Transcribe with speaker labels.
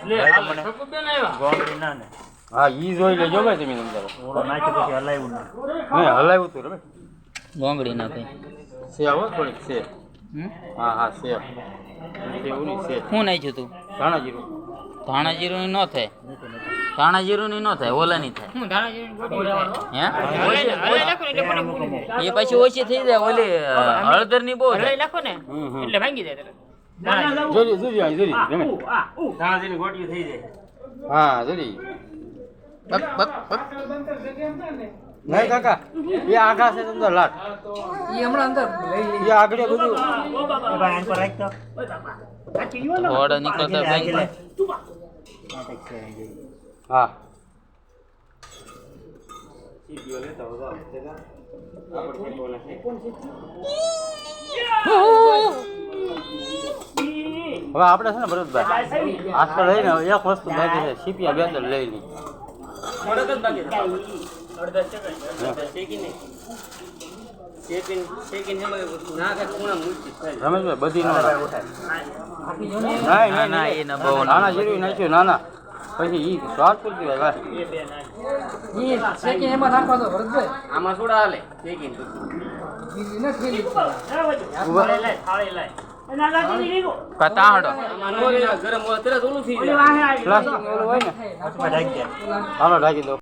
Speaker 1: ગોંગડી ના ને
Speaker 2: હા ઈ જોઈ લેજો ભાઈ તમે અંદર
Speaker 1: ઓલો નાખી પછી હલાવ્યું ના
Speaker 2: નહીં હલાવ્યું તું રે
Speaker 3: ગોંગડી નાખી
Speaker 2: છે હો થોડીક છે હા હા છે એવું નહીં છે
Speaker 3: શું નાખ્યું તું
Speaker 2: ધાણા જીરું
Speaker 3: ધાણા જીરું ની ન થાય ધાણા જીરું ની ન થાય ઓલા ની થાય હે એ પછી ઓછી થઈ જાય ઓલી હળદર ની બહુ નાખો ને એટલે ભાંગી જાય
Speaker 2: જોરી જોરી આ જોરી રમે
Speaker 1: ધાણા જેની ગોટીઓ થઈ જાય
Speaker 2: હા જોરી
Speaker 3: બક બક બક
Speaker 2: નહીં કાકા એ આઘા છે અંદર લાટ
Speaker 4: ઈ હમણાં અંદર લઈ
Speaker 2: એ આગળ બધું
Speaker 1: ભાઈ આન પર રાખ તો
Speaker 3: થોડા નીકળતા ભાંગી જાય
Speaker 2: હા હવે આપણે છે ને ભરતભાઈ આજકાલ લઈને એક વસ્તુ બાકી છે સીપિયા બે ત્રણ લઈ લઈ રમેશભાઈ બધી
Speaker 3: ના એ ન બહુ
Speaker 2: નાના જીરું નાખ્યું નાના પછી ઈ સ્વાદ પૂરતી હોય
Speaker 4: ઈ શેકી એમાં નાખવા દો ભરતભાઈ
Speaker 3: આમાં સોડા હાલે શેકીને
Speaker 4: ઈ ન ખેલી
Speaker 3: કતાહડો
Speaker 2: પ્લાસ્ટિક ઓલું હોય ને હાલો ઢાંકી દો